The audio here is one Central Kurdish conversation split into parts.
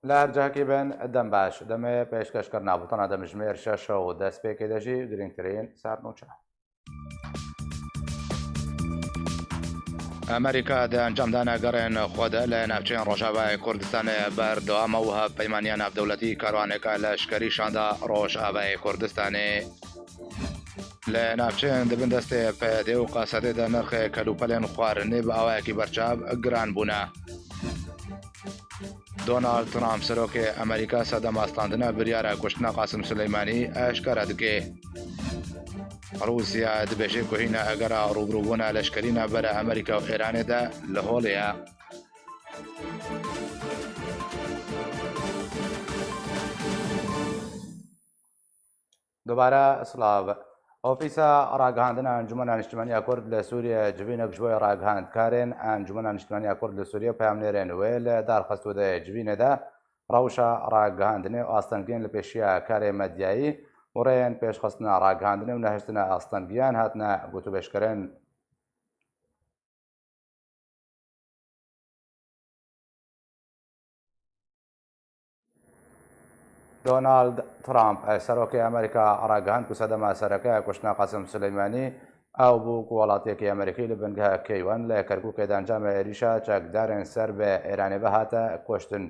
لە هەرجاکی بن دەم باش دەمێ پێشکەشکردنا بوتەنە دەمژمێر 6 و دەست پێکی دەژی گرنگترین سارنوچە. ئەمریکا دە ئەنجامدانە گەڕێن خۆدە لە ناوچەیان ڕۆژاوای کوردستانی بەردەوامە و هە پەیمانیان ناودەوڵەتی کاروانێکە لە شکەریشاندا ڕۆژئاوای کوردستانی لە ناوچەیان دەبن دەستێ پەیادێ و قاسەدێدا نرخێ کەلوپەلێن خواردنێ بە ئاوایەکی بەرچاو گران بوونە. دۆناڵد ترامپ سەرۆکێ ئەمریکا سەدەماستاندنە بریارە کوشتنە قاسم سلەیمانی ئاشکارا دکێ. رووسیا دبێژێ کۆهینە ئەگەرە ڕووبڕووبوونە لەشکرینە بەرە ئەمریکا و ئێرانێدا لە هۆڵەیە. دووبارە سلااو ئۆفیسە ڕاگەاندنە ئەنجومەنە نیشتیمانیا کورد لە سووریە جبینە گشتبۆی ڕاگەاندکارێن ئەنجومەنە نیشتیمانیا کورد لە سووریە پامنێرێن وێ لە دارخستوودە جبینەدا ڕەوشە ڕاگەاندنێ و ئاستەنگێن لە پێشیە کارێ مەدیایی وڕێن پێشخستنە ڕاگەاندنێ و نەهێشتنە ئاستەنگیان هاتنە گوتوبێشکردن. دۆناڵد ترامپ سەرۆکی ئەمریکا ڕاگەاند و سەدەما سەرەکەی کوشتنە قاسم سلەیمانی ئەو بوو وڵاتیەکی ئەمریکی لە بنگە کەیوان لە کەرکووکێدا ئەنجامە عێریشە چەکدارێن سەر بە ئێرانی بەهاتە کوشتن.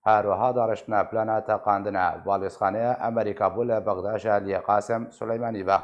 هەروەها داڕشتنە پلانە تەقاندنە باڵێزخانەیە ئەمریکا بوو لە بەغداشە لیە قاسم سلەیمانی بە.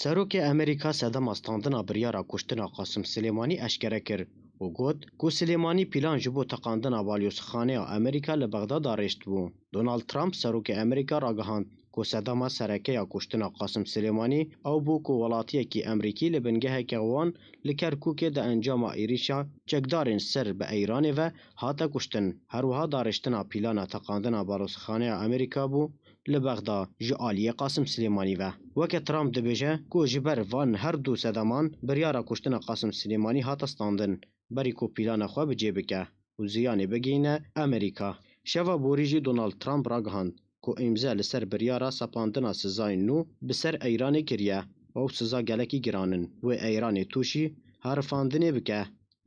سەرۆکی ئەمریکا سەدەماستاندنا بریارە کوشتنە قاسم سلێمانی ئەشکەرە کرد و گوت کو سلێمانی پیلان ji bo teqandina balyozxaneya ئەمریکا لە بەغدا ڕێشت بوو. دۆناڵد ترامپ سەرۆکی ئەمریکا ڕاگەهاند کو سەدەما سەرەکەیە کوشتنە قاسم سلێمانی ئەو بوو کو وڵاتیەکی ئەمریکی لە بنگەهێکە wan li Kerkûkê de encama êrişa çekdarên ser bi Eyranê ve hate kuştin. Herwiha darêştina pîlana teqandina balyozxaneya ئەمریکا bû li Bexda ji aliyê Qasim Silêmanî ve. Weke Trump dibêje ku ji ber van her du sedeman biryara kuştina Qasim Silêmanî hate standin berî ku pîlana xwe bicê bike û ziyanê bigihîne Amerîka. Şeva borî jî Donald Trump ragihand ku îmze li ser biryara sepandina sizayên nû bi ser Eyranê kiriye. Ew siza gelekî giran in wê Eyranê tûşî herifandinê bike.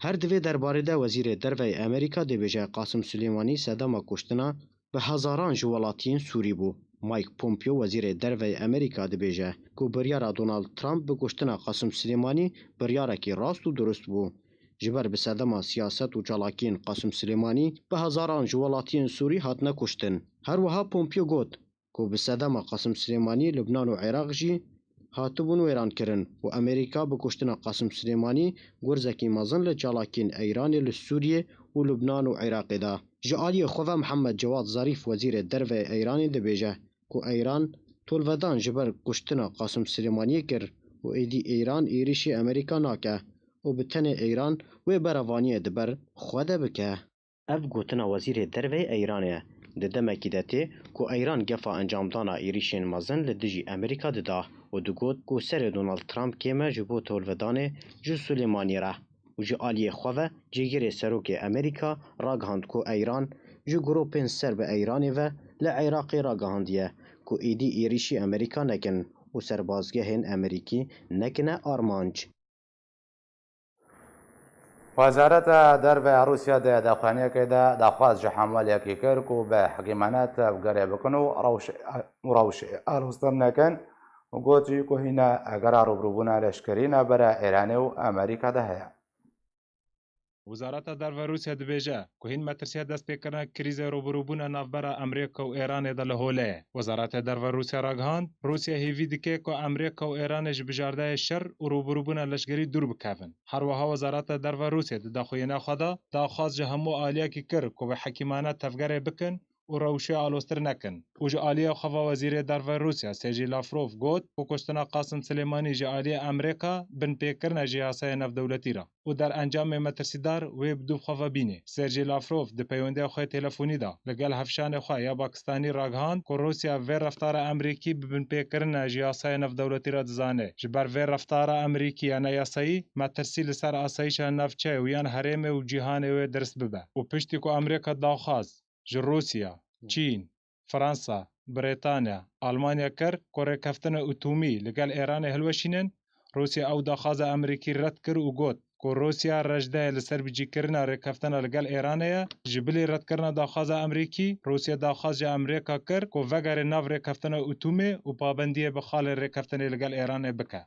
Her divê derbarê de Wezîrê Derveyê Amerîka dibêje Qasim Silêmanî sedema kuştina bi hezaran ji welatiyên Sûrî bû. Mike Pompeo Wezîrê Derveyê Amerîka dibêje ku biryara Donald Trump bi kuştina Qasim Silêmanî biryarekî rast û durust bû. Ji ber bi sedema siyaset û çalakiyên Qasim Silêmanî bi hezaran ji welatiyên Sûrî hatine kuştin. Her wiha Pompeo got ku bi sedema Qasim Silêmanî Lubnan û Iraq jî hatibûn wêrankirin û Amerîka bi kuştina Qasim Silêmanî gurzekî mezin li çalakiyên Eyranê li Sûriyê û Lubnan û Iraqê da. Ji aliyê xwe ve Mihemed Cewad Zarîf Wezîrê Derveyê Eyranê dibêje ku Eyran tolvedan ji ber kuştina Qasim Silêmaniyê kir û êdî Eyran êrişî Amerîka nake û bi tenê Eyran wê berevaniyê di ber xwe de bike. Ev gotina Wezîrê Derveyê Eyranê ye. Di demekî de tê ku Eyran gefa encamdana êrişên mezin li dijî Amerîka dida û digot ku serê Donald Trump kême ji bo tolvedanê ji Silêmaniyê re û ji aliyê xwe ve cîgirê serokê Amerîka ragihand ku Eyran ji gropên ser bi Eyranê ve li Iraqê ragihandiye ku êdî êrişî Amerîka nekin û serbazgehên Amerîkî nekine armanc. وەزارەتە دەربە رووسیا دە داخوانیەکەیدا داخواز ji حملەیەکی کرد و بە حکیمانەت بگەرێ بکن و ڕەوشێ ئاڵوستەم نەکەن و گوتی کۆهینە ئەگەرا ڕووبڕووبوونە لەشکرینە بەرە ئێرانێ و ئەمریکادا هەیە. وزارەتە دەربە رووسیا dibêje ku hîn metirsiya destpêkirina krîzê rûbirûbûna navbera Amerîka û Îranê de li holê. Wezareta Derve Rûsya ragihand Rûsya hêvî dike ku Amerîka û Îranê ji bijardeyê şer û rûbirûbûna leşkerî dûr bikevin. Her wiha Wezareta Derve Rûsyê di daxuyîna xwe de daxwaz ji hemû aliyekî kir ku bi hekîmanet tevgerê bikin û rewşê alostir nekin. û ji aliyê xwe ve Wezîrê Derve Rûsya Sergey Lavrov got ku kuştina Qasim Silêmanî ji aliyê Amerîka binpêkirina ji yasayê navdewletî re û derencamê metirsîdar wê bi dû xwe ve bînê. Sergey Lavrov di peywendiyê xwe telefonî de li gel hevşanê xwe ya Pakistanî ragihand ku Rûsya vê reftara Amerîkî bi binpêkirina ji yasayê navdewletî re dizane. Ji ber vê reftara Amerîkî ya neyasayî metirsî li ser asayişa navçe û yan herêmê û cîhanê wê dirist bibe. û piştî ku Amerîka daxwaz ji Rûsya, Çîn, Fransa, Brîtanya, Almanya kir ku rêkeftina etomî li gel Îranê hilweşînin, Rûsya ew daxwaza Amerîkî red kir û got کو روسیا رجده لسر بجیکرنا رکفتنا لگل ایرانه جبلی رد کرنا داخواز امریکی روسیا داخواز امریکا کر کو وگر ناو رکفتنا اتومه و پابندیه بخال رکفتنا لگل ایرانه بکه.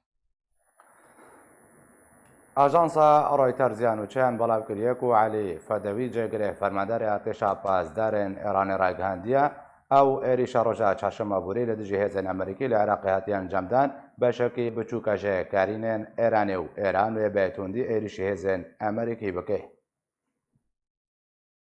ئاژانسا ڕۆیتەرزیان و چیان بەڵاو کردیەک و علی فەدەوی جێگرێ فەرمانداری ئارتێشا پاسدارên ئێرانی ڕاگەاندیە ئەو عێریشە ڕۆژە چاشەمە بوری لە دژی هێزن ئەمریکی لە عێراقی هاتیان جەمدان بەشێکی بچووکەژەیە کارینێن ئێرانێ و ئێران وێ بەتوندی عێریشی هێزن ئەمریکی بکەی.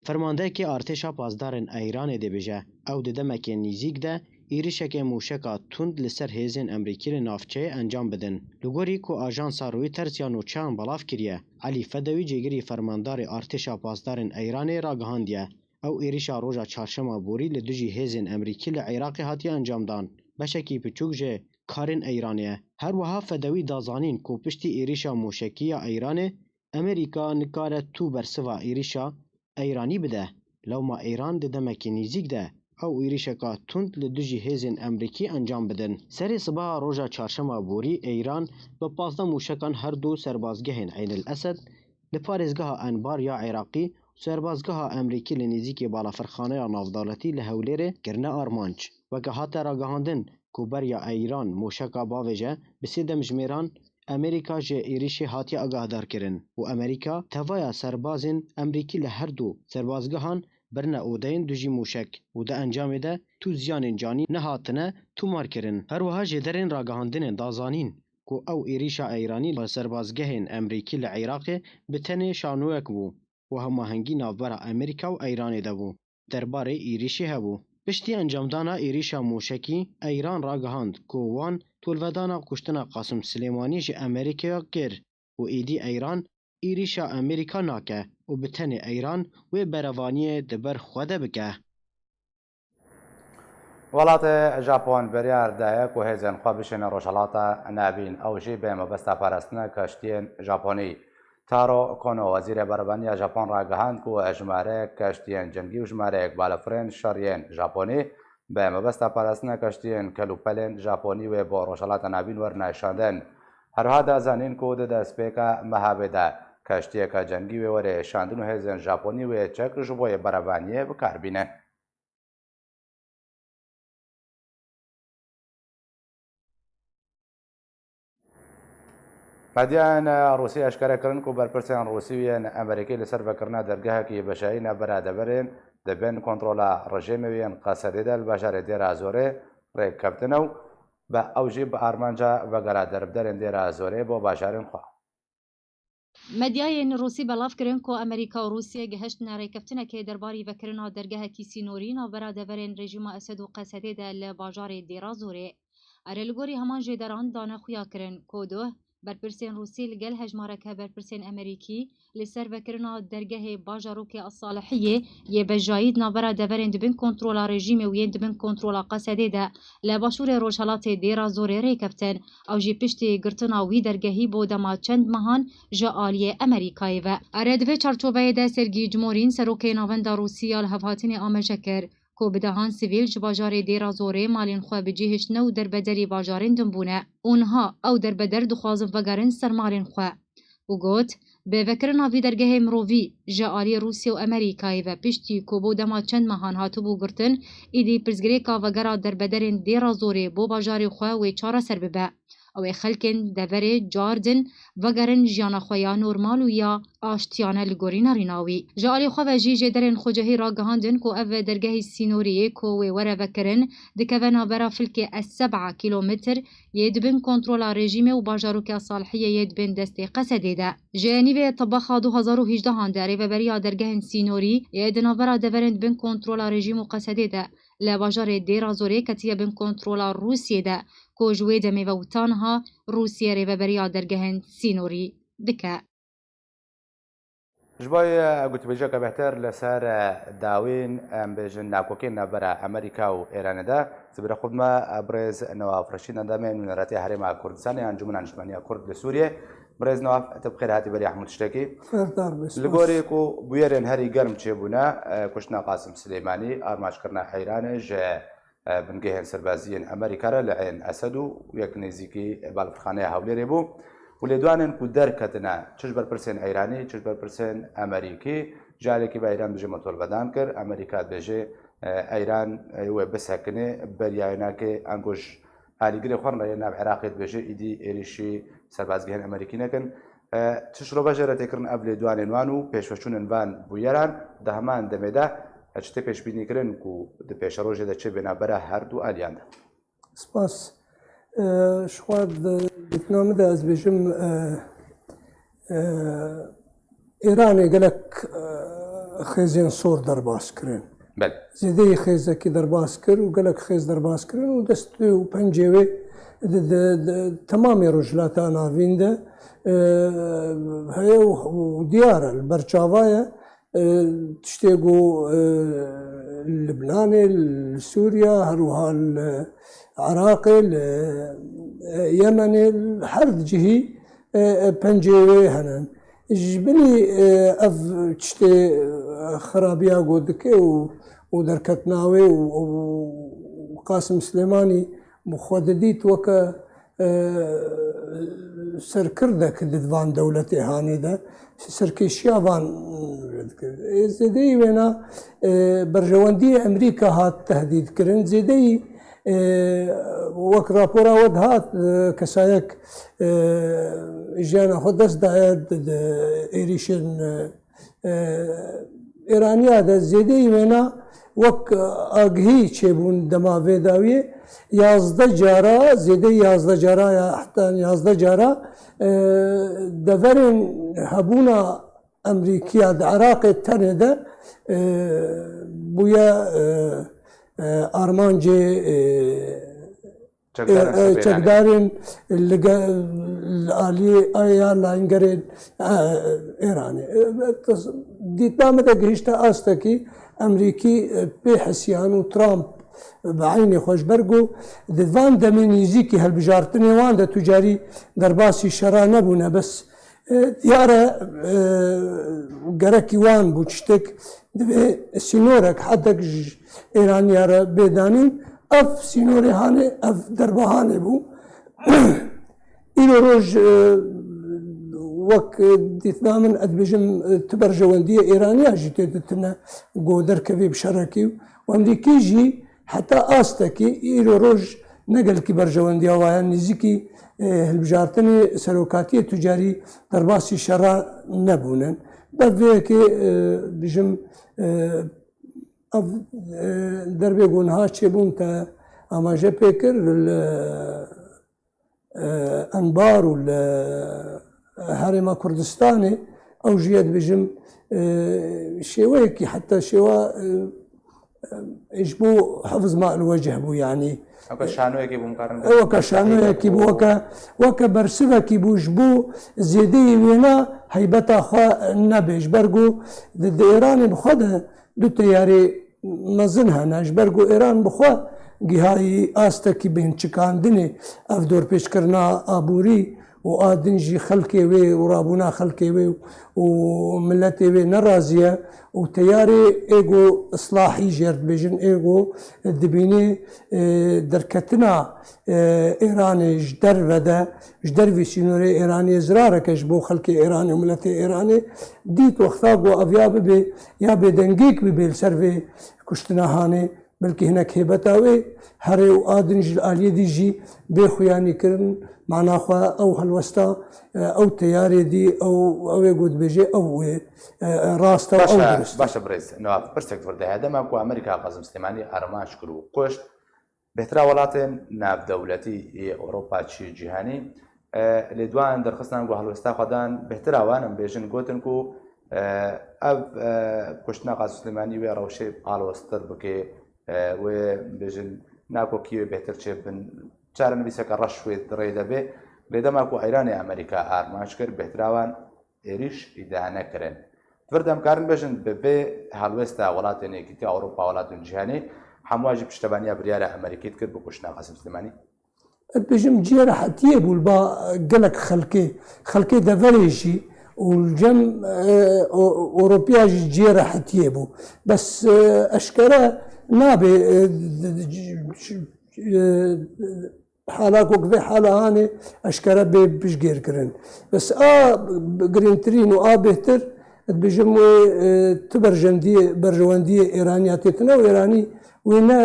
فەرماندەیەکی ئارتێشا پاسدارên ئەیرانê dibêje ew di demekê nîzik de êrişekê mûşeka tund li ser hêzên Emerîkî li navçeyê encam bidin. Li gorî ku ajansa Reuters ya nûçeyan belav kiriye, Elî Fedewî cêgirî fermandarê artêşa pasdarên Eyranê ragihandiye. Ew êrişa roja çarşema borî li dijî hêzên Emerîkî li Iraqê hatiye encamdan. Beşekî biçûk jê karên Eyranê ye. Her wiha Fedewî dazanîn ku piştî êrişa mûşekî ya Eyranê, Amerîka nikare tû bersiva êrişa Eyranî bide. Lewma Eyran di demekê nîzik de ew êrişeka tund li dijî hêzên Emerîkî encam bidin. Serê sibaha roja çarşema borî Eyran bi 15 mûşekan her du serbazgehên Eynil Esed li parêzgeha Enbar ya Iraqî û serbazgeha Emerîkî li nêzîkê balafirxaneya navdawletî li Hewlêrê girine armanc. Weke hate ragihandin ku beriya Eyran mûşeka bavê je bi sê demjimêran Amerîka ji êrişê hatiye agahdar-kirin û Amerîka tevaya serbazên Emerîkî li her du serbazgehan birine odeyên dijî mûşek û di encamê de tu ziyanên canî nehatine tûmarkirin. Her wiha jê derên ragihandinên dazanîn ku ew êrişa Eyranî li serbazgehên Emerîkî li Iraqê bi tenê şanûyek bû û hemahengî navbera Amerîka û Eyranê de bû. Derbarê êrişê hebû. Piştî encamdana êrişa mûşekî, Eyran ragihand ku wan tolvedana kuştina Qasım Silêmanî ji Amerîkaya kir û êdî Eyran êrişa Amerîka nake û bi tenê Eyran wê berevaniyê di ber xwe de bike. Welatê Japon biryar daye ku hêzên xwe bişîne rojhilata navîn ew jî bê mebesta parastina keştiyên Japonî. Taro Kono wezîrê berevaniya Japon ragihand ku ejmareyek keştiyên cengî û jmareyek balafirên şeriyên Japonî bê mebesta parastina keştiyên kelûpelên Japonî wê bo rojhilata navîn wernişandin. Herwiha dazanîn ku di destpêka mehabê de keştiyeka cengî wê were şandin û hêzên Japonî wê çek ji bo yê berevaniyê bikarbînin. Medyan Rûsî eşkere kirin ku berpirsên Rûsî yên Emerîkî li ser vekirina dergehekî bişeyî biradeberên dibin kontrola rejimê yên Qesedê de li bajarê Dêra Zorê rêkevtine û be ew jî bi armanca vegera derbderên Dêra Zorê bo bajarên xwe. Medyayên Rûsî belav kirin ku Amerîka û Rûsya gihiştine rêkeftinekê derbarî vekirina dergehekî sînorî navbera deverên rejîma Esed û Qesedê de li bajarê Dêra Zorê. Erê li gorî heman jêderan dane xuya kirin ku duh berpirsên Rûsî li gel hejmareke berpirsên Amerîkî li ser vekirina dergehê bajarokê Asalihiyê yê bejayî navbera deverên dibin kontrola rejîmê û yên dibin kontrola Qesedê de li başûrê rojhilatê Dêra Zorê rêkeftin. Ew jî piştî girtina wî dergehî bo dema çend mehan ji aliyê Amerîkayê ve. Erê di vê çarçoveyê de Sergî Cimorîn serokê navenda Rûsya li hevhatinê amaje kir ku bi dehan sivîl ji bajarê Dêra Zorê malên xwe bicihiştine û derbederî bajarên din bûne û niha ew derbeder dixwazin vegerin ser malên xwe. û got bi vekirina vî dergehê mirovî ji aliyê Rûsya û Amerîkayê ve piştî ku bo dema çend mehan hatibû girtin, êdî pirsgirêka vegera derbederên Dêra Zorê bo bajarê xwe wê çareser bibe. Ew ê xelkên deverê cardin vegerin jiyana xwe ya normal û ya aştiyane li gorî nerîna wî. Ji alî xwe ve jî jêderên xwecehî ragihandin ku ev dergehê sînoriyê ku wê were vekirin dikeve navbera filkê S7 kîlometr yê dibin kontrola rejîmê û bajarokê Asalihiyê yê dibin destê Qesedê de. Ji nîvê tebexa 2018 de rêveberiya dergehên sînorî yê di navbera deverên dibin kontrola rejîm û Qesedê de li bajarê Dêra Zorê ketiye bin kontrola Rûsyê de ku ji wê demê ve wî Rûsya rêveberiya dergehên sînorî dike. Ji bo gotûbêjeka bêhter li ser dawîn em bêjin nakokên navbera Amerîka û Îranê de zibire xwe me Birêz Newaf Reşîd endamên Nûneretê Herêma Kurdistanê Encûmena Niştmeniya Kurd li Sûriyê. Birêz Newaf te bi xêr hatî berî hemû tiştekî. Li gorî ku bûyerên herî germ çêbûne kuştina Qasım Silêmanî armançkirina Eyranê ji bingehên serbaziyên Amerîka re li Ên Esed û yek nêzîkî balafirxaneya Hewlêrê bû. و لێ دوانن و دەرکەتنە چش بەرپرسێن ئەیرانی چش بەرپرسێن ئەمریکی جارێکی بە ئەیران بژێ مەتۆل بەدان کرد ئەمریکات بێژێ ئەیران وێ بسەکنێ بەریاوێناکێ ئەنگۆش ئالیگرێ خوڕن لە ناو عێراقیت بێژێ ئیدی ئێریشی سەربازگەهێن ئەمریکی نەکەن چش ڕۆ بەژێرە تێکردن ئەب لێ دوانێنوان و پێشوەچووننوان بوویەران دە هەمان دەمێدا هەچتێ پێشبینیکردن و پێشە ڕۆژێ دەچێ بێنابەرە هەردوو ئالیاندا سپاس شخوار بتنامەدا ئەس بێژم ئێرانێ گەلک خێزیان سۆر دەرباسکردن زێدەی خێزەکی دەرباس کرد و گەلک خێز دەرباسکردن و دەست و پەنجێوێ تەمامی ڕۆژلاتە ناویندا هەیە و دیارە بەرچاوایە تشتێک و لبنانê سووریا هەروها عراقê Yemenê her cihî pencêwê henin ji binî ev tiştê xerabiya got dike û derketina wê û Qasım Silêmanî xwe didît weke serkirdek di van dewletê hanê de serkêşiya van zêdeyî wêna berjewendiyê Emerîka hat tehdîdkirin zêdeyî wek rapora we dihat kesayek jiyana xwe dest daye êrişên Êraniya de zêdeyî wêna wek agihî çêbûn dema vê dawiyê yazde cara zêdeyî yazde cara ya heta yazde cara deverên hebûna Emerîkiya di Iraqê tenê de bûye armancê çekdarên aliyê ya langerên Êranê dîtname de gihîşte astekî Emerîkî pê hesiyan û Trump بعینê xweşber got di van demê nîzîkî helbijartinê wan de tucarî derbasî şera nebûne bes diyare gerekî wan bû tiştek divê sînorek hedek ji Êraniya re bêdanîn ev sînorê hanê ev derbahanê bû îro roj wek dîtna min ez dibêjim ti berjewendiyê Êraniya jî tê ditine got derkevê bi şerekî û Emerîkî jî heta astekî îro roj negelkî berjewendiya waye nîzîkî hilbijartinê serokatiyê tucarî derbasî şera nebûnin bev vêyekê bijim ev derbê gonha çêbûn te amaje pê kir li Enbar û li Herêma Kurdistanê ew jî ez dibêjim şêweyekî heta şêwa ji bo hevz ma'lweceh bû yanî weke şanoyekî bû weke bersivekî bû ji bo zêdeyî wêna heybeta xwe nebe ji ber got di Êranê bixwe de du teyarê mezin hene ji ber got Êran bixwe gihayî astekî bêhnçikandinê ev dorpêçkirina aborî û adin jî xelkê wê û rabûna xelkê wê û milletê wê nerazî ye û teyarê êgo islahî jê dibêjin êgo dibînê derketina Êranê ji derve de ji dervê sînorê Êranê zirareke ji bo xelkê Êranê û milletê Êranê dît wexta got ev ya bibe ya bêdengêk bibe li ser vê kuştina hanê belkî hinek hêbeta wê herê û adin ji li aliyê dî jî bêxuyanî kirin mana xwe ew helwesta ew teyarê dî ew ê got dibêje ew wê rast ew dirist باشە برێز پرسێک وردەهەیە دەما کو ئەمریکا قەزم سلێمانی ئەرمانج کرد و کوشت بهترا وڵاتên navdewletî Ewropa çî cîhanî lê duan derxistan got helwesta xwedan behtira wan em bêjin gotin ku ev kuştina Qasım Silêmanî wê rewşê alwestir bike wê bêjin nakokî wê bêhtir çêbin çarenivîseka reş wê dirê debe lê dema ku Eyranê Emerîka armanc kir behtira wan êriş îdia nekirin vir dem karin bêjin bi bê helwesta welatên yekîtiya Ewropa welatên cîhanî hemû jî piştevaniya biryara Emerîkî dikir bi kuştina Qasım Silêmanî bêjim ciyera hetiyê bû ba gelek xelkê deverê jî û cem Ewropiya jî ciyera hetiyê bû bes eşkere nabe حالا وەک حاڵانێ ئەشکارە بێ پشتگیرکردن بەس گرنگترین و بێتر بژم تو بەرژەوەندیە ئێرانیا تێتنەوە ئێرانی وێنە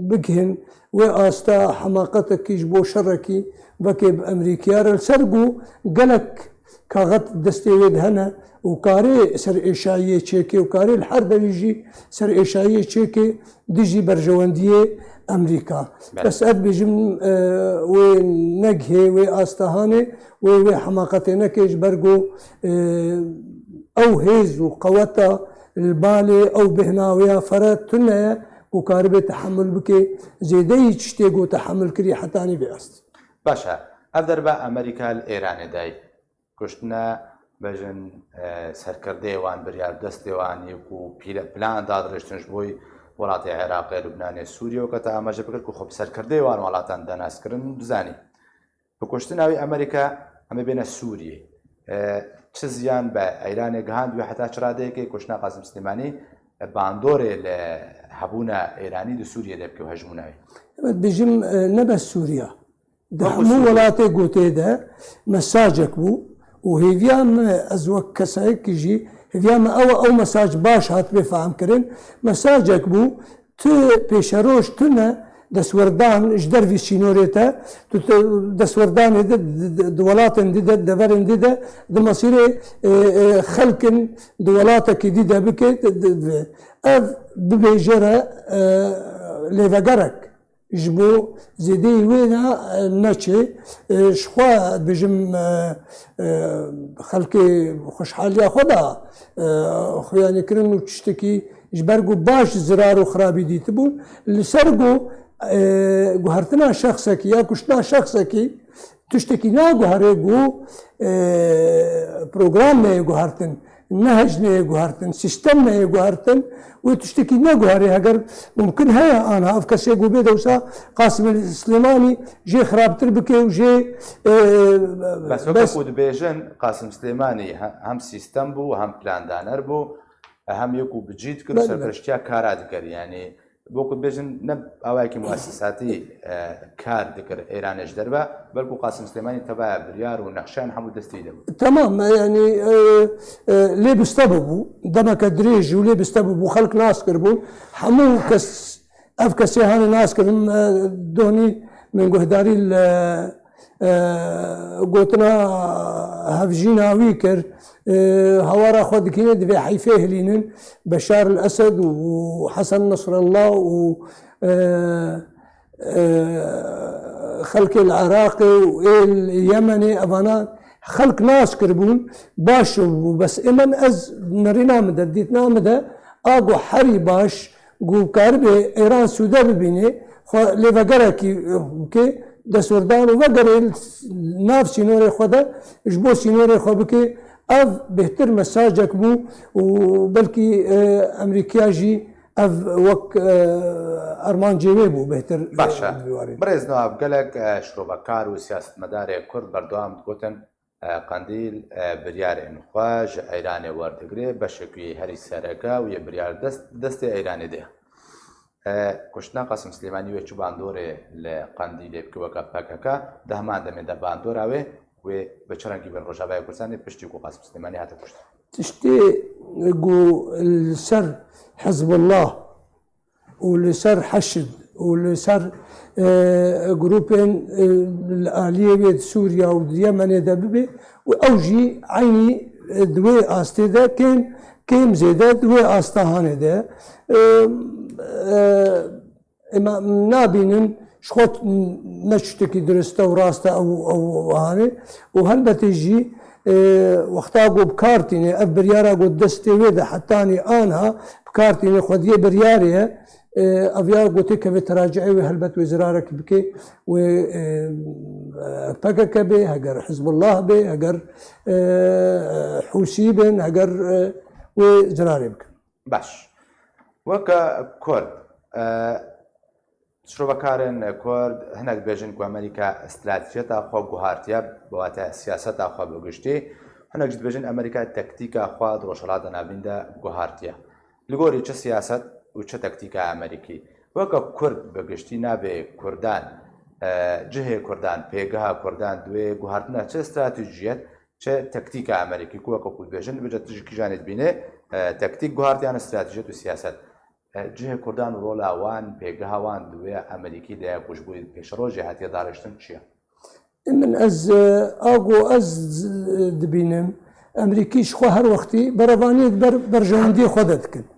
بگهێن وێ ئاستا حەماقەتێکیش بۆ شەڕێکی بەکێ ئەمریکیارە سەر بوو گەلک کاغەت دەستێوێت هەنە و کارێ سەر ئێشاییە چێکێ و کارێ هەر دەویژی سەر ئێشاییە چێکێ دژی بەرژەوەندیە ئەمریکا بەس بێژم وێ نەگهێ وێ ئاستەهانێ وێ حەماقەتێ نەکەش بەرگۆ ئەو هێز و قەوەتە بالێ ئەو بهناوەیە فەرە تونەیە و کار بێت تحمل بکێ زێدەی شتێک و تحمل کردی حتانی بێست باشە ئەف دەربە ئەمریکا ئێرانێدای کوشتنە بەژن سەرکردەوان بریار دەستێوانی و پلان دادڕشتنش بۆی وڵاتی عێراقی لوبنانێ سووریە و کە تا ئاماژە بکرد و خۆ سەرکردەوان وڵاتان دەناسکردن بزانی بکوشتناوی ئەمریکا ئەمە بێنە سووریە چ زیان بە ئەیرانێک گەهاند وێ حتا چرادەیەکی کوشتنا قاسم سلێمانی باندۆرێ لە هەبوونە ئێرانی دە سووریە دەبکە و هەژموناوی بژم نەبە سووریا هەموو وڵاتێک گوتێدا مەساجێک بوو و هێویان ئەز وەک کەسایەکیژی هێویانمە ئەو مەساج باش هات بێفامکردن مەساجێک بوو تو پێشەڕۆژ تونە دەسوەردان ژ دەروی سینۆرێتە دەسوەردانێ وڵاتن دیدە دەڤەرن دیدە دمەسیرێ خەلکن وڵاتێکی دیدە بکەیت ئەv ببێژەرە لێڤەگەرێک ji bo zêdeyê wê ne neçê xwe bijim xelkê xweşhaliya xwe da xuyanîkirin û tiştekî ji ber got baş zirar û xirabî dîtibûn li ser got guhertina şexsekî ya kuştina şexsekî tiştekî naguhere got program neyê guhertin nehec neyê guhertin sistem neyê guhertin و تشتكي ناقوهاري هەگەر ممكن هەیە ئاها ئەف کەسێک و بێ دەوسا قاسم سلێمانی ژێ خراپتر بکێ و ژێ دەبێژن قاسم سلێمانی هەم سیستەم بوو هەم پلاندانەر بوو هەم یەک و بجیت کرد سەرپەرشتیا کارا دەکرد ینی بۆکو بێژن نە ئەوایکی موسساتی کار دەکرد ئێرانش دەربە بەڵکو قاسم سلێمانی تەبایە بریار و نەخشان هەموو دەستی دەبوو تەمام ینی لێ بستە ببوو دەمەکە درێژ و لێ بستە بوو خەڵک ناسکرد بوون هەموو کەس ئەف کەسێ هەانە ناسکردن دۆنی من گوهداری لە گوتنا هەفژی ناوی کرد هەوارا خۆ دکێنێ دەبێ حیفێ هلینن بەشار الأسد و حەسەن نصر الله و خەلکی العراقی و یەمەنێ ئەوانە خەلک ناسکرد بوون باش بوو بەس ئێمەن ئەز نەڕی نامدە دیت نامدە ئاگۆ حەری باش گوکار بێ ئێران سوودە ببینێ لێڤەگەرێکی بکێ دەسوەردان و وەگەرێ ناو سینۆرێ خۆدا ژ بۆ سینۆرێ خۆ بکێ ئەv بهتر مەساجێک بوو و بەلکی ئەمریکاژی ئەv وەک ئەرمانجێوێ بوو بهتر باشە بڕێزنەوە گەلێک شرۆڤەکار و سیاستمەدارێک کورد بەردەوام گوتن قەندیل بریارێن خوۆژ ئەیرانێ وەردەگرێ بەشێکی هەری سەرەکە و یە بریار دەستی ئەیرانێ دێ کوشتنا قاسم سلێمانی وێ چ باندۆرێ لە قەندیلێ بکەوەکە پەکەکە دەهمان دەمێدە باندۆراوێ وێ بە چڕەنگی بن ڕۆژاوای کوردستانی پشتی و قاسم سلێمانی هاتە کوشت تشتێ گو لەسەر حەزب الله و لەسەر حەشد و لەسەر گروپێن ئالیە بێت سووریا و یەمەنێدا ببێ و ئەوژی عینی دوێ ئاستێدا کێم زێدە دوێ ئاستاهانێدا ئێمە نابینن خۆت نەشتێکی درستە و ڕاستە ئەوانێ و هەندەتێژی وەختا گۆ بکارتینێ ئەف بریارە گۆ دەستێوێدە حتانی ئانها بکارتینێ خۆدیە بریارەیە ئەڤیا گوتێ کە بێت تەراجعی هەلبەت وێ زرارێکی بکەی وێ پەکەکە بێ هەگەر حزب الله بێ هەگەر حوسی بێن هەگەر وێ زرارێ بکەن باش وەکە کورد شرۆڤەکارن کورد هەنێک بێژن کو ئەمریکا استراتیژێتە خۆ گوهارتیە بەواتە سیاسەتا خۆ بەگشتی هەنێک بێژن ئەمریکا تەکتیکە خوا ڕۆژهەڵاتە نابیندا گوهارتیە لەگۆری چه سیاست و چه تەکتیکە ئەمریکی وەکە کورد بەگشتی نابێ کوردان جهێ کوردان پێگەها کوردان دوێ گوهارتنە چه استراتیژیەت چه تەکتیکە ئەمریکی کووەکە بێژن بجە تژکی ژانێت بینێ تەکتیک گوهارتیان استراتیژیەت و سیاست جهێ کوردان ڕۆلاوان پێگەهاوان دوێ ئەمریکی دەیە خوشببووی پێشڕۆژی هاتیە داڕشتن چییە؟ من ئەس ئاگۆ ئەس دبینم ئەمریکیش خۆ هەر وەختی بەرەوانیت بەرژەوەندی خۆ دەکرد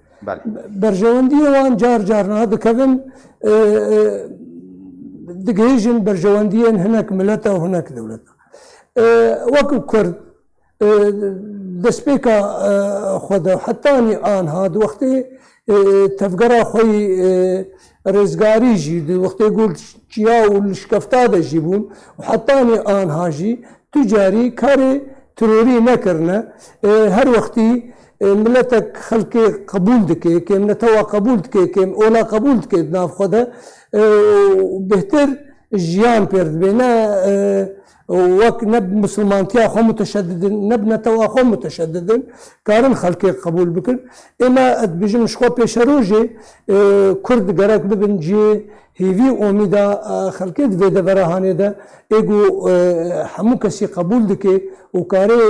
بەرژەوەندیەوان جار جارنا دەکەون دگەیژن بەرژەوەندیان هەنێک ملەتە و هەنێک دەولەتە وەکو کورد دەستپێکە خۆدا حتانی ئانها وەختی تەفگەرا خۆی ڕێزگاریژی وەختی گوڵ چیا و لشکەفتا دەژی بوون و حتانی ئانهاژی توجاری کارێ ترۆری نەکردە هەر وەختی ملەتێک خەڵکی قبول دکێ کێم نەتەوە قبول دکێ کێم ئۆلا قبول دکێت ناوخۆدە بهتر ژیان پێ دەبێنە وەک نەب مسلمانتیا خۆ متەشەددن نەبنەتەوە خۆ متەشەددن کارن خەڵکی قبول بکرد ئێمە ئەدبژن خۆ پێشە ڕۆژێ کورد گەرەک ببن جێ هیوی ئۆمیدا خەڵکێ دوێ دەبەرەهانێدا ئێگو هەموو کەسی قبول دکێ و کارێ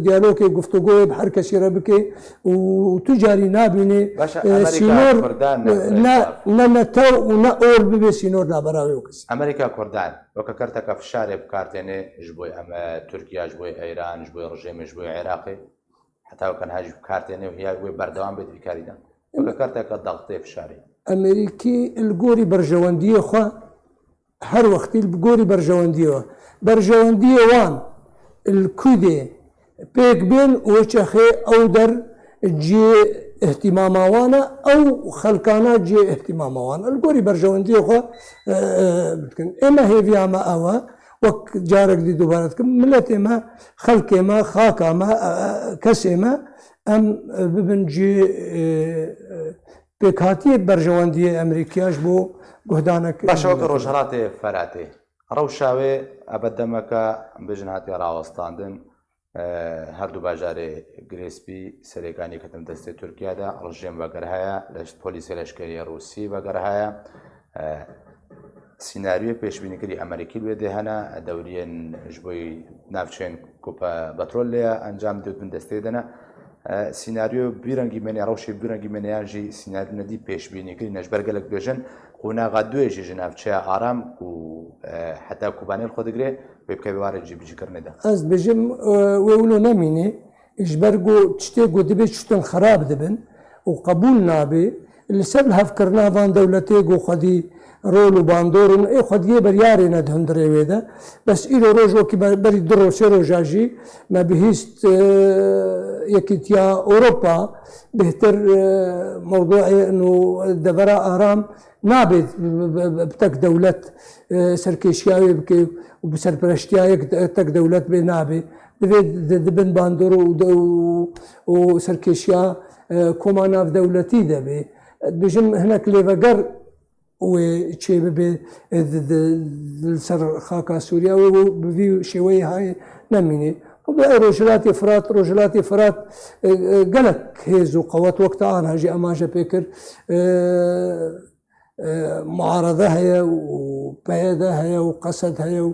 دیالۆکێ گفتوگۆی هەر کەسی رە بکێ و تو جاری نابینێ سینۆر نەتە و نە ئۆر ببێ سینۆر نابەراوی و کەسی ئەمریکا کوردان وەکە کەرتەکە فشارێ بکارتێنێ ji بۆی ئەمە تورکیاش بۆی ئەیران ji بۆی ڕژێمش بۆی عێراقی حتاوکەن هاژ بکارتێنێ و هیا بۆی بەردەوام بێت بیکاریدا وەکە کەرتەکە دەغتێ فشاری ئەمریکی گۆری بەرژەوەندیە خوا هەر وەختی گۆری بەرژەوەندیەوە بەرژەوەندیەوان کودێ پێک بێن وەچەخێ ئەو دەر جێ احتیماماوانە ئەو خەلکانە جێ احتیماماوان گۆری بەرژەوەندیە خوا بکەن ئێمە هێویامە ئەوە وەک جارێک دی دووبارەتکەم ملەت ئێمە خەڵکێمە خاکامە کەسێمە ئەم ببن جێ پێکهاتیە بەرژەوەندیە ئەمریکیاش بۆ گوهدانەکە باشەوەکە ڕۆژهەڵاتێ فەراتێ ڕەوشاوێ ئەبەدەمەکە بژن هااتیا ڕاوەستاندن هەردوو باژارێ گرێسپی سەرەکانی کەتم دەستی تورکیادا ڕژێم بەگەر هەیە لە پۆلیسی لەشکری ڕووسی بەگەر هەیە سینناریوی پێشبینیکردی ئەمریکی لێ دێهەنە دەورێن ژ بۆی ناوچێن کوپە بەترۆل لێە ئەنجام دەوتن دەستێ دەنە سینناریۆ بیرەنگی منێ ڕەوشی بیرەنگی منیانژی سینناریو نەدی پێشبینیکردی نەژبەرگەلک بێژن قوناغا دوێژی ژناوچەیە ئارام و حتا کوبانێل خۆ دەگرێ پێ بکەوارێکی بجیکردنێدا ئەس بژم وێولۆ نەمینێ ژبەرگ و شتێک گو دەبێت شتن خراپ دەبن و قبول نابێ لەسەر هەفکردناوان دەولەتێک و خودی ڕۆل و باندۆرن ئێ خودیە بەریارێ نەدهندرێوێدە بەس ئیرۆ ڕۆژۆکی بەری درۆ سێ ڕۆژاژی مە بهیست یەکیتیا ئۆروپا بهتر مەوضوعێن و دەبەرە ئارام نابێت تەک دەولەت سەرکێشیاوێ بکە و بسەرپەرشتیایەک تەک دەولەت بێ نابێ دەبێت دەبن باندۆر و سەرکێشیا کۆما ناودەولەتی دەبێ بژم هەنێک لێڤەگەر وێ چێ ببێ سەر خاکا سووریا و بڤی شێوەی های نەمینێ ڕۆژلاتی فرات گەلک هێز و قەوەت وەکتە ئاناژی ئەماژە پێکرد معارەدە هەیە و پەیەدە هەیە و قەسەد هەیە و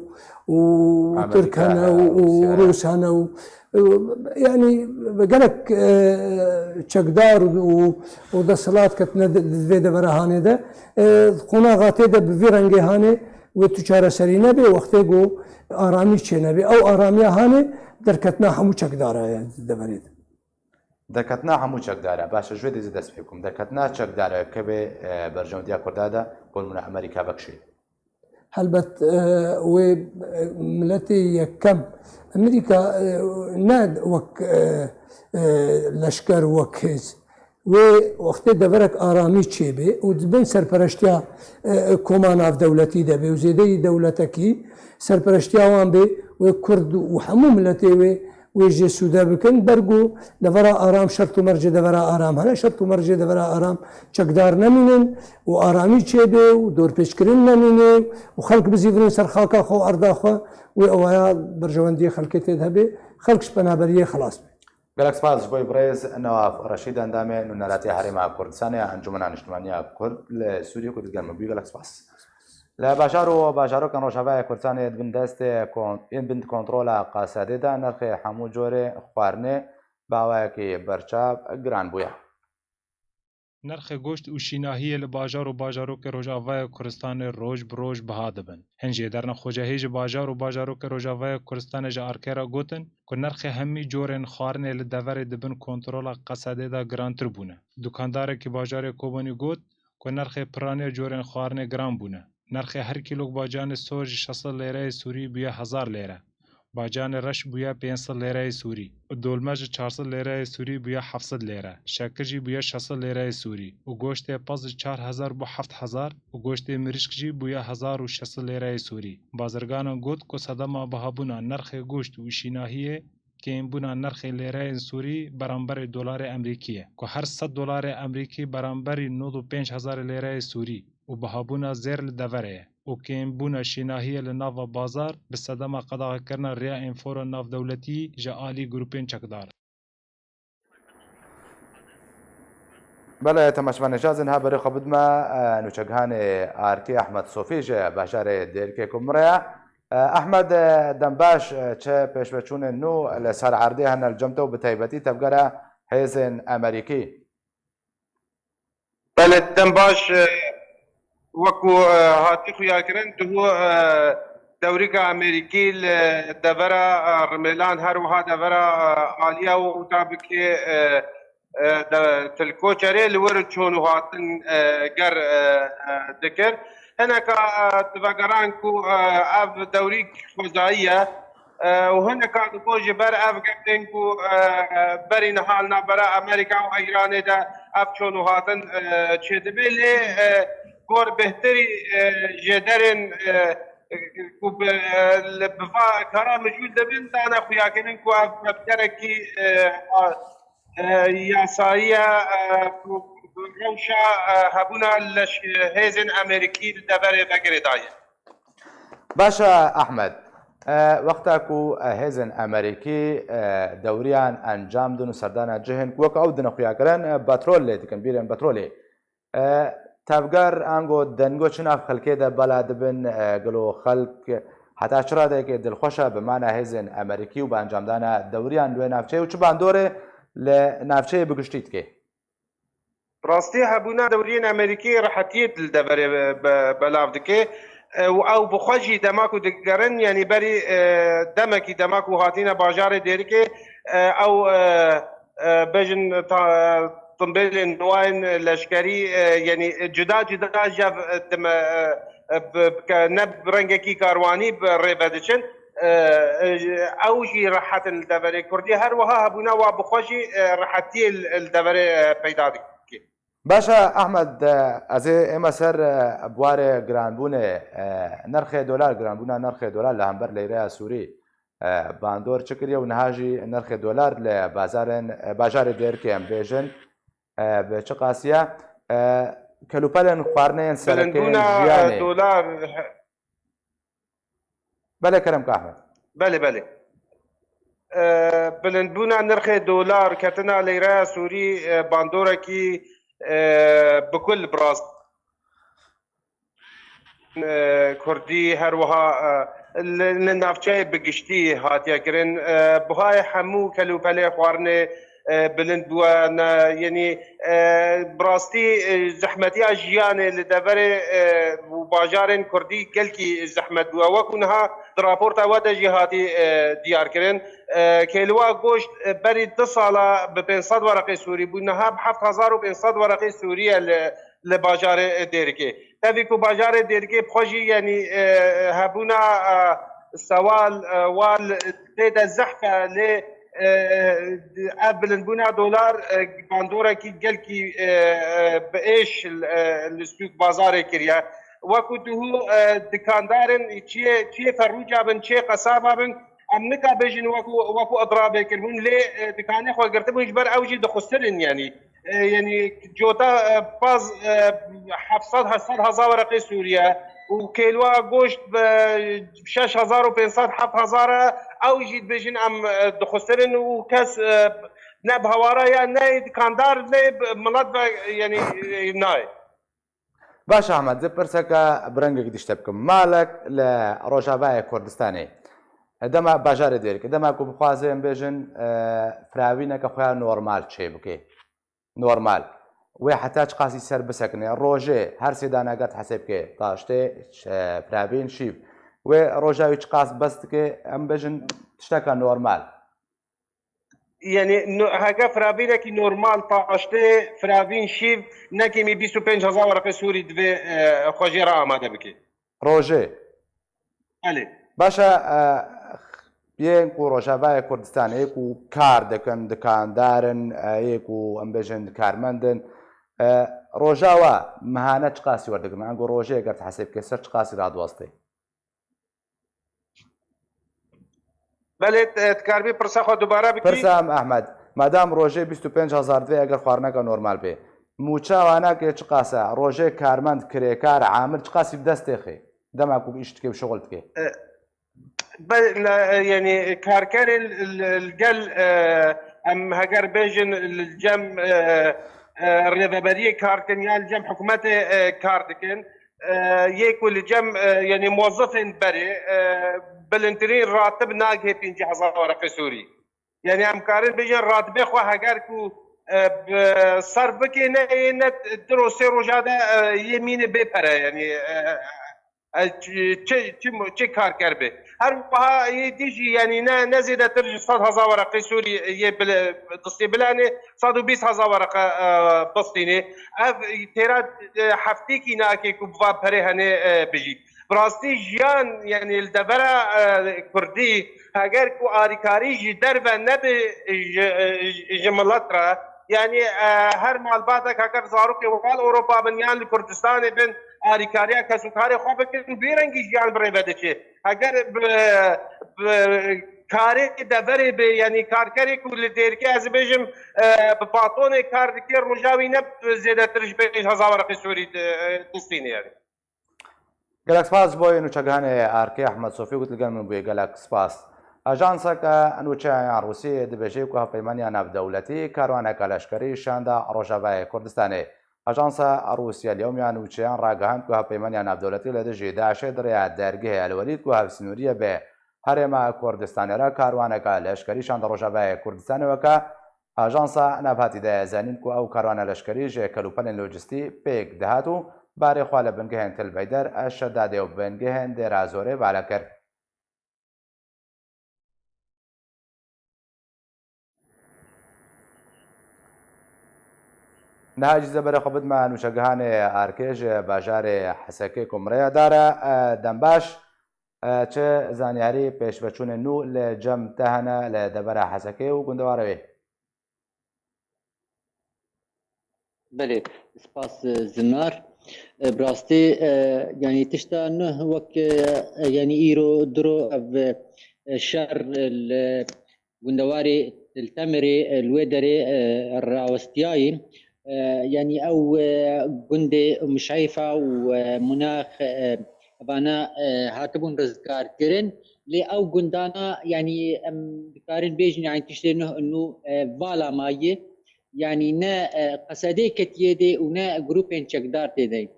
تورک هەنە و ڕووس هەنە و ینی گەلک چەکدار و دەسەڵات کەتنە دوێ دەبەرەهانێدە قۆناغاتێدە بڤێ ڕەنگێ هاانێ و تو چارەسەری نەبێ وەختێک و ئارامی چێ نەبێ ئەو ئارامیە هاانێ دەرکەتنا هەموو چەکدارایە دەبێت دەکەتنا هەموو چەکدارە باشە ژێ دەزی دەست پێ بکەم دەکەتنا چەکدارە کە بێ بەرژەوەندیا کوردادا بۆ منە ئەمریکا بەخشی هەلبەت وێ ملەتی یەکەم ئەمریکا وەک لەشکەر وەک هێز وێ وەختێ دەبەرێک ئارامی چێبێ و دبن سەرپەرشتیا کۆما ناودەولەتی دەبێ و زێدەی دەولەتەکی سەرپەرشتیاوان بێ وێ کورد و هەموو ملەتێ وێ وێژێ سوودە بکەن بەرگ و لەبەرا ئارام شەرت و مەرجێ دەبەرا ئارام هەنە شەرت و مەرجێ دەبەرا ئارام چەکدار نەمینن و ئارامی چێبێ و دۆرپێچکردن نەمینێ و خەڵک بزیبرن سەر خاکە خۆ ئەرداخوا وێ ئەوەیە بەرژەوەندی خەڵکێ تێت هەبێ خەڵکش پەنابەریە خلاص بێ گەلک سپاس بۆی بڕێز نەواف ڕەشید ئەندامێ نونەراتی هەرێما کوردستانە ئەنجومەنە نیشتیمانیە کورد لە سووریە و دەگەرمەبووی گەلک سپاس لە باژار و باژارۆکان ڕۆژاوای کوردستان بن دەستێ بن کۆنتترۆلە قاسەدێدا نرخی هەموو جۆرێ خواردنێ باوایەکی بەرچاو گران بووە. نرخ گوشت û şînahiyê li bajar û bajarokê Rojavayê Kurdistanê roj bi roj biha dibin. Hin jêderna xwecehî ji bajar û bajarokê Rojavayê Kurdistanê ji arkêra gotin ku nirxê hemî corên xwarinê li deverê dibin kontrola qesedê de girantir bûne. Dukandarekî bajarê Kobanî got ku nirxê piranî corên xwarinê giran bûne. Nirxê her kîlok bacanê sor ji 600 lêreyê Sûrî bûye 1000 lêre. Bacanê reş bûye 500 lêreyê Sûrî. Dolme ji 400 lêreyê Sûrî bûye 700 lêre. Şekir jî bûye 600 lêreyê Sûrî. û goştê pez ji 4000 bû 7000 û goştê mirîşk jî bûye 1600 lêreyê Sûrî. Bazirganan got ku sedema bihabûna nirxê goşt û şînahiyê kêmbûna nirxê lêreyên Sûrî beramberê dolarê Emerîkî ye. Ku her 100 dolarê Emerîkî beramberî 95,000 lêreyê Sûrî û bihabûna zêr li deverê ye. û kêmbûna şînahiyê li nava bazar bi sedema qedexekirina rêya enfora navdewletî ji alî grûpên çekdar. بەڵێ تەماشەبانێژازن ها بەرێ خۆ بدمە نوچەکهانێ ئارکی ئەحمەد سۆفی ژێ باژارێ دێرکێک و مرەیە ئەحمەد دەمباش چه پێشبەچوونێ نو لەسەر عەردێ هەنە جەمتە و بتایبەتی تەبگەرە هێزن ئەمریکی. بەڵێ دەمباش وەکو هاتی خویاکردن دهو دەوریکە ئەمریکی لە دەڤەرە ڕمێلان هەروەها دەڤەرە ئالیا و تابکێ تلکۆچەرێ li wer çûn û hatin ger dikir hineka divegeran ku ev dewrîk xwezayî ye û hineka diko ji ber ev gefdên ku berî nihal navbera Amerîka û Îranê de ev çûn û hatin çêdibê lê gor bihterî jêderên ku li biva kara mijûl dibin dane xuyakirin ku ev mebderekî یاساییە ڕەوشە هەبوونا لە هێزن ئەمریکی دەبەرێ بەگرێدایە. باشە ئەحمەد وەختاک و هێزن ئەمریکی دەوریان ئەنجام دن و سەردانە جهن وەک ئەو دنەخویاکردن بەترۆل لێ دکن بیرن بەترۆلێ تەبگەر ئەنگۆ دەنگۆ چناف خەلکێدا بەلا دبن گەلۆ خەلک هەتا چرادێکی دڵخۆشە بمانە هێزن ئەمریکی و بە ئەنجامدانە دەوریان دوێ ناوچەی و چ باندۆرێ لە ناوچەیە بگشتیت کێ ڕاستی هەبوونا دەورین ئەمریکی ڕەحەتیت دەبەرێ بەلاو دکێ و ئەو بخۆشی دەماک و دگەرن یعنی بەری دەمەکی دەماک و هاتینە باژارێ دێرکێ ئەو بژن تنبێلên نوایên leşkerî yani cuda cuda jev ne rengekî karwanî rêve diçin ew jî rehetin li deverê Kurdî her wiha hebûna wa bixweşî rehetiyê li deverê peyda dike. باشە ئەحمەد ئەزێ ئێمە سەر بوارێ گرانبوونێ نرخێ دۆلار گرانبوونە نرخێ دۆلار لە هەمبەر لەیرەیە سووری باندۆر چ کردیە و نەهاژی نرخێ دۆلار لە باژارێ دێرکێ ئەم بێژن بە چ قاسیە کەلوپەلێن خواردنێن سەرەکەی دۆلار بەلێ کەرم ئەحمەد بەلێ بەلێ بلندبوونا نرخێ دۆلار کەتنە لەیرەیە سووری باندۆرێکی بکل بڕاست کوردی هەروەها لە ناوچەی بگشتی هاتیەکردن بهای هەموو کەلوپەلێ خواردنێ بلند بووە یعنی بڕاستی زەحمەتیە ژیانێ لە دەڤەرێ باژارên کوردی gelkî zehmet bûye wekû niha di raporta we de jî hatî diyarkirin kêliwa goşt berî 2 sala bi 500 wereqê Sûrî bû niha bi 7500 wereqê Sûriye li bajarê dêrikê tevî ku bajarê dêrikê xwe jî yanî hebûna sewal wal tê de zehfe lê ev bilindbûna dolar bandoreki gelkî bi êş li stûk bazarê kiriye wekû dihû dikandarên çiyê ferrûca bin çiyê qesaba bin em nikabêjin wekû edrabê kirbûn lê dikanê xwe girtibûn ji ber ew jî dixustirin yanî yani cota paz 700 hezar wereqê Sûriye û kêlwa goşt bi 6500 7000 ew jî dibêjin em dixustirin û kes ne bi hewara ya ne dikandar ne milet ve yani nayê. باش احمد زبرسكا برنجك ديشتبكم مالك لروجافاي كردستاني دما باجار ديرك دما كو بخوازين بيجن فراوينك اخويا نورمال تشي بكي نورمال وی حتی قاسی سر بسکنه روزه هر سیدانه قط حسب که تاشته فرابین شیب و روزه ویچ قاس بست که ام بجن تشتکه نورمال يعني هكا فرابينه كي نورمال طاشته فرابين شيف نكيمي 25000 ورقه سوري دبي خوجيرا اماده بكي روزه علي باشا بين کو روجاوای کوردستان ایکو کار دکن دکاندارن ایکو ام بجن کارمندن روجاوا مهانه قاسی وردگن انگو روزه گرت حسب که سر قاسی راد واسطه بله تکاربی پرسا خو دوباره بکی پرسام احمد مادام روزه 25000 دوی اگر خوارنه که نورمال به موچا وانا که چ قاسه روزه کارمند کریکار عامل چ قاسی بدست خي دما کو اشت که شغلت که يعني كاركر القل ام هجر بيجن الجم الريفابريه كاركن يعني الجم حكومته كاردكن يكل الجم يعني موظفين بري بالانترين راتب ناقه 50,000 ورقه سوري يعني ام كارن بيجن راتب خو هجر كو صرفك نه دروسي رجاده يمين بيبره يعني چه کار کرده هر وها دیجی یعنی نه نزیده تر 100,000 ورقه سوری یه دستی بلانه 120,000 ورقه بستینه اف تیرا هفته کی نه که کوبوا پره هنه بجی براستی جیان یعنی الدبره کردی اگر کو آریکاری جی در و نب جملات را يعني هر مال بعدك اگر زاروك وقال اوروبا بنيان لكردستان بن آریکاریا کسوکاری خواب کن بیرنگی جان برای بده چه اگر کاری دوری به یعنی کارکاری کل دیر که از بیشم بپاتون کار که روزاوی نب زیاده ترش 5,000 ورقه سوری دستینه یعنی گلک سپاس بوی نوچگان آرکی احمد صوفی قلت لگن من بوی گلک سپاس اجانسا که نوچه روسی دبیجی که پیمانی ناب دولتی کاروان کلاشکری شانده روجاوای کردستانی اجانس روسیا اليوم نوچیان راگهاند که پیمانی ناب دولتی لدجی داعش در درگه الولید که هفسنوریه به هرم کردستان را کاروان کلاشکری شانده روجاوای کردستان و که اجانس نباتی ده زنین که او کاروان لشکری جه کلوپن لوجستی پیک دهاتو باری خوال بنگهن تل بیدر اشداده و بنگهن در ازوره بالا کرد. نهاجی زبر خبد ما نوشگهان آرکیج باجار حسکی کمره داره دنباش چه زانیاری پیش بچون نو لجم تهنه لدبر حسکی و گندواره بله سپاس زنار براستی يعني تشتا نه وك يعني ايرو درو شر الجندواري التمري الويدري الراوستياي يعني او جندي مشايفه ومناخ بانا هاتبون رزقار كرن لي او جندانا يعني بكارن بيجن يعني تشتي انه فالا ماي يعني نا قصدي كتيدي ونا جروبين تشكدار تيدي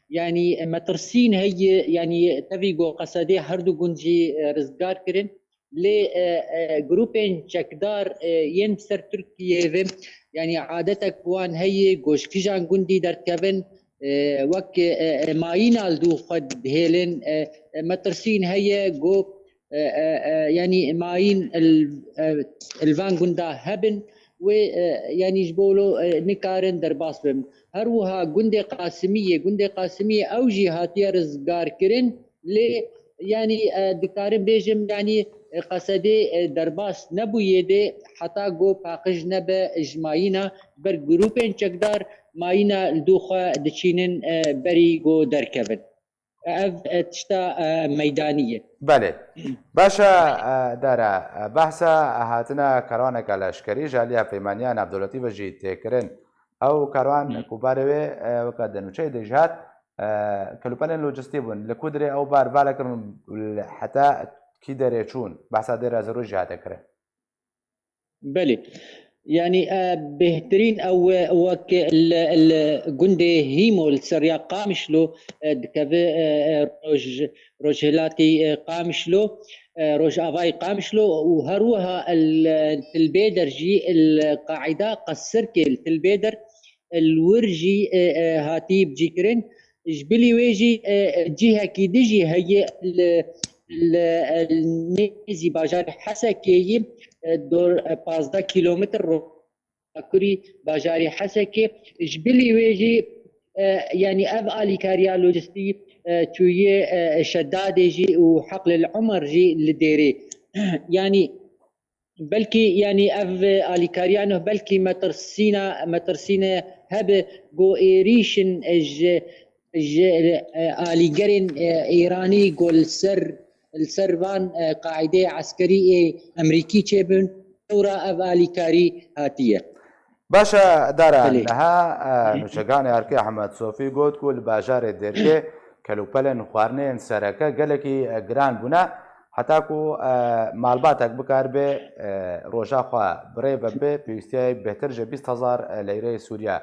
يعني مترسين هي يعني تبيغو قصدي هردو جنجي رزقار كرن لي جروبين تشكدار ينسر تركيا يعني عادتك وان هي جوش كيجان جندي دركبن وك ماينا الدو خد هيلن مترسين هي جو يعني ماين الفان جندا هبن ويعني جبولو نكارن درباس بهم هروها جندي قاسمية أو جهاتية رزقار كرن لي يعني دكارن بيجم يعني قصدي درباس نبو يدي حتى جو باقج نبا اجماعينا بر جروبين چكدار ماينا الدوخة دچينن بري جو دركبن تشتا ميدانية بله باشا دارا بحثا هاتنا كاروان كالاشكري جاليا فيمانيان عبداللطيف جي تكرن او كاروان كوباروي وكادنو شيء دجات كلوبان لوجستي بون لكودري او بار بالكن حتى كي دريچون بحثا دير از رو جهات كره بله يعني بهترين او وك الجندي هيمو السريا قامشلو دكافي روج هلاتي قامشلو روج افاي قامشلو وهروها التلبيدر جي القاعده قصرك التلبيدر الورجي هاتي بجيكرين جبلي ويجي جهه كي دجي هي النيزي باجار حسكي دور 15 كيلومتر كوري باجاري حسكي جبلي ويجي يعني اف الي كاريا لوجستي توي شداد جي وحقل العمر جي لديري يعني بلكي يعني اف الي كاريانو بلكي مترسينا هب جو ايريشن الي جرين ايراني قول السربان قاعده عسكري امريكي تشبن دورة افالي كاري هاتيه باشا دارا نها نوشگان ارکی احمد صوفی گوت کل باجار درکه کلوپلن خوارنین سرکه گلکی گران بونا حتی کو مالباتک بکار به روجا خوا بری به پیستی بهتر جه 20,000 لیره سوریا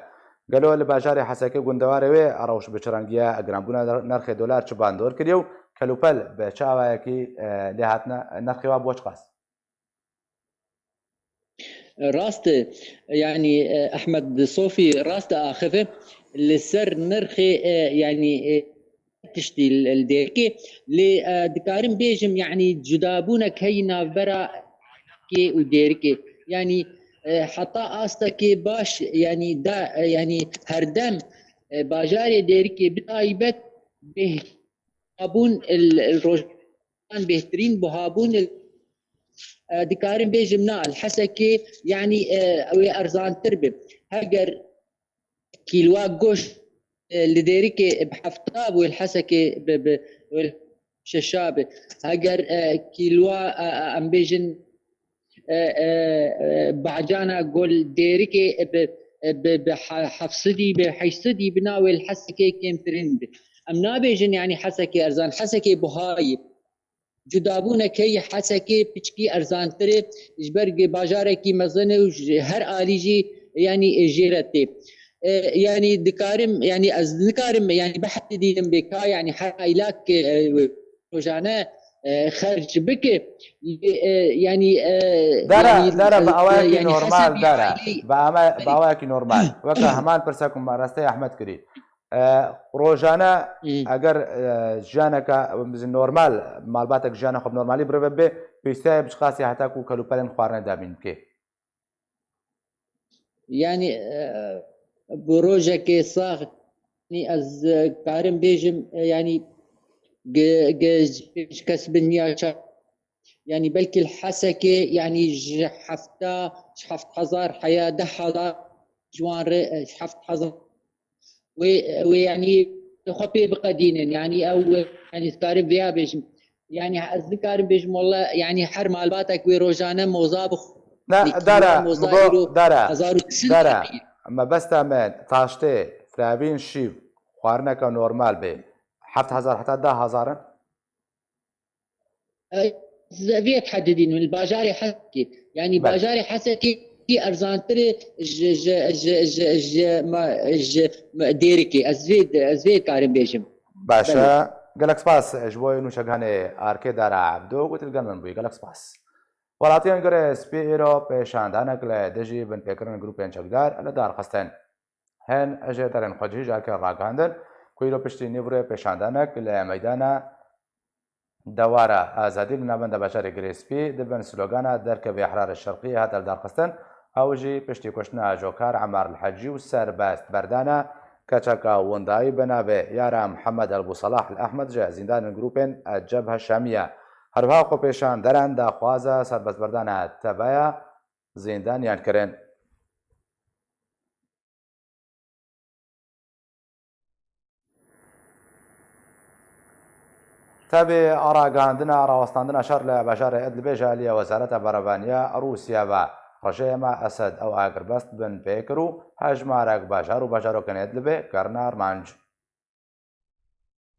گلو الباجار حسکه گندواره و اروش بچرانگیا گران بونا نرخ دلار چه باندور کریو کلوپل به چاوه کی لهاتنا نرخ و بوچ قاس راست يعني احمد صوفي راست اخذه لسر نرخي يعني تشتي الديركي لدكارم بيجم يعني جدابونا كينا برا كي وديركي يعني حتى استكي باش يعني دا يعني هردم باجاري ديركي بتايبت بهابون الروجان بهترين بهابون دكارم بيجمنا الحسكي يعني ارزان تربه هاجر كيلوا قوش لديريكي بحفتاب والحسكي بالششابه هاجر كيلوا ام بيجن بعجانا قول ديريكي بحفصدي بحيصدي بناوي الحسكي كيم ترند ام نابيجن يعني حسكي ارزان حسكي بهاي جدابونا كي حسكي بيشكي ارزان تري جبرق باجاركي مزنه هر آليجي يعني جيرتي يعني دكارم يعني از دكارم يعني بحث دينم بكا يعني حايلاك وجانا خرج بك يعني دارا باواكي يعني نورمال دارا باواكي نورمال وكا همان برساكم راستي احمد كري روجانا اگر جانك نورمال مالباتك جانا خب نورمالي بربه بيستاي بشخاصي حتى كو كلوبالن خوارنا دابين كي يعني بروجك صاغ يعني از كارم بيجم يعني كسب النياشا يعني بلكي الحسكة يعني حفت حزار حياة دحضة جوان حفت حزار ويعني خبي بقدين يعني او يعني سكارب فيها بيجم يعني اذكر بيجم والله يعني حر مالباتك وروجانا موزابخ لا دارا اما بس تامن طاشتي فرابين شيف خوارنك نورمال بي 7,000 حتى 10,000 زي تحددين من الباجاري حسكي يعني باجاري حسكي ارزان تري ديركي ازيد كارم بيجم باشا قالك سباس جبوي نوشغاني اركي دارا عبدو قلت القلم بي قالك سباس ولاتيان غري سبيرو بيشاندانك لدجي بن بيكرن جروبين شغدار على دار خستن هن اجي دارن خجي جاك راغاندن كويلو بشتي نيفري بيشاندانك لميدانا دوارة آزادي لنابند بشار غريسبي دبن سلوغانا درك بأحرار الشرقية هذا الدار خستن اوجي بشتي كشنا جوكار عمار الحجي والسرباست بردانا كاتشاكا ونداي بنابي يارا محمد ابو صلاح الاحمد جا زندان جروبين الجبهه الشاميه هرها خو پیشان درن دا خوازه سرباست بردانا تبايا زندان یان کرن تابع آراگاندنا راوستاندنا شر لبشار ادلب جاليه وزاره برابانيا روسيا و رجيم اسد او اغربست بن بيكرو هجمارك بشار وبشارو كان ادلب كرنار مانج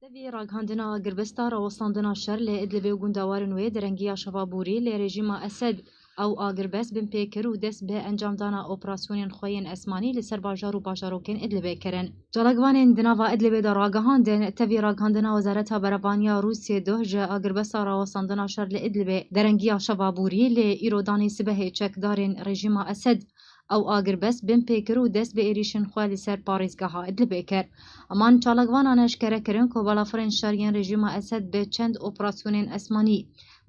تبي راگاندنا اغربستا راوستاندنا شر لادلب و گوندوارن و درنگیا شوابوري لرژیم اسد ئەو ئاگربەست بن پێکرد و دەست بە ئەنجامدانا ئۆپراسیۆنên xweyên esmanî li ser bajar û bajarokên Idlibê kirin. Çalakvanên di nava Idlibê de ragihandin tevî ragihandina Wezareta Berevaniya Rûsyê doh ji agirbesta rawestandina şer li Idlibê derengiya şeva borî lê îrodanê sibehê çekdarên rejîma Esed ئەو ئاگربەست بن پێکرد و دەست بە ێریشên xwe li ser parêzgeha Idlibê kir. Eman çalakvanan eşkere kirin ku balafirên şeriyên rejîma Esed bi çend operasyonên esmanî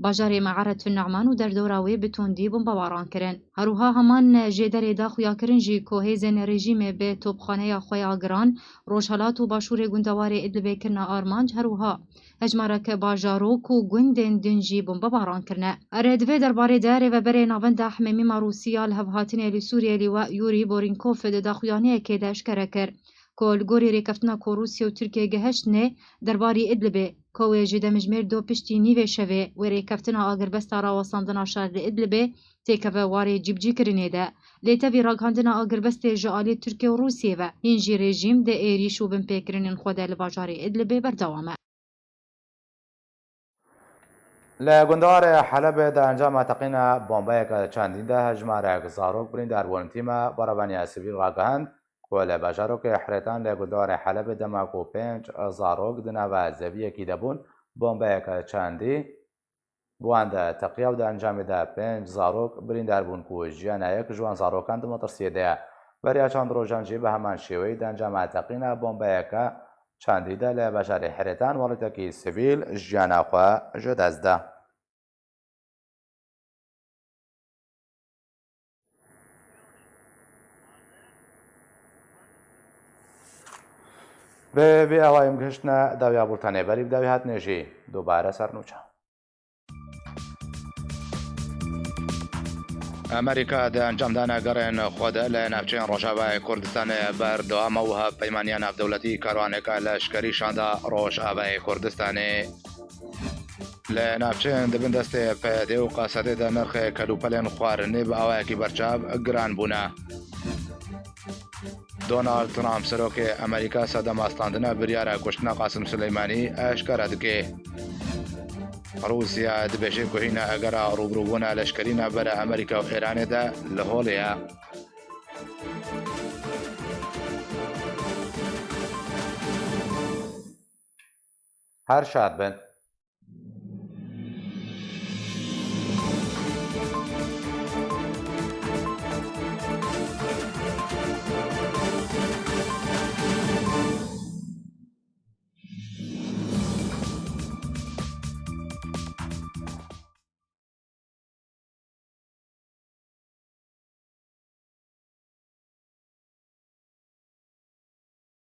bajarê Me'aretün Ne'man û derdora wê bi tundî bombebaran kirin. Herûha heman jêderê daxuya kirin jî ku hêzên rejîmê bi topxaneya xwe ya giran Rojhilat û başûrê gundewarê Idlibê kirine armanc herûha hejmareke bajarok û gundên din jî bombebaran kirine. Ere di vê derbarê de rêveberê navenda hemêmîma Rûsya li hevhatinê li Sûriyê Lîwa Yurî Borinkov di daxuyaniyekê de eşkere kir ku li gorî rêkeftina ku Rûsya û Tirkiye gihiştinê derbarî Idlibê ku wê ji demijmêr do piştî nîvê şevê wê rêkeftina agirbesta rawestandina şer li Idlibê têkeve warê cîbcîkirinê de lê tevî ragihandina agirbestê ji alî Tirkiye û Rûsyê ve hîn jî rejîm de êrîş û binpêkirinên xwe de li bajarê Idlibê berdewam e. لە گوندەوارە حەلەبێ دا ئەنجامە تەقینە بۆمبەیەکە چەندیندا هەژمارێک زارۆک برینداربوون تیمە بەڕەبانیا سیڤیل ڕاگەهاند کۆ لە باژارۆکی حرێتان لە گوندەوارە حەلەبێ دەماک و 5 زارۆک دناوە زەویەکی دەبوون بۆمبەیەکە چەندی بواندا تەقیە و دا ئەنجامیدا 5 زارۆک برینداربوون و ژیانایەک ژوان زارۆکان دمەترسیەدەیە بەریا چەند ڕۆژانجی بە هەمان شێوەی دا ئەنجامە تەقینە بۆمبەیەکە چەندیدا لە بەژاری حرێتان وڵاتێکی سیڤیل ژیاناخوا ژەدەستدا. بێ ئەوەیم گەشتە داویا بورتانێبەری بداوی هات نێژی دووبارە سەرنووچە. ئەمریکا دە ئەنجامدانە گەڕێن خۆدا لە ناوچەیان ڕۆژاوای کوردستانê بەردەوامە و هەپەیمانیان ناودەوڵەتی کاروانێکە لەشکریشاندا ڕۆژئاوای کوردستانê لە ناوچەیان دەبن دەستێ پەیادێ و قاسەدێدا نرخێ کەلوپەلێن خواردنی بە ئاوایەکی بەرچاو گران بوونە. دۆناڵد ترامپ سەرۆکێ ئەمریکا سەدەماستاندنە بریارە کوشتنە قاسم سلەیمانی ئاشکارا دکێ. رووسیا دبێژێ کوهینە ئەگەرە ڕووبڕووبوونە لەشکرینە بەرە ئەمریکا و ئێرانێدا لە هۆڵەیە. هەر شاد بن.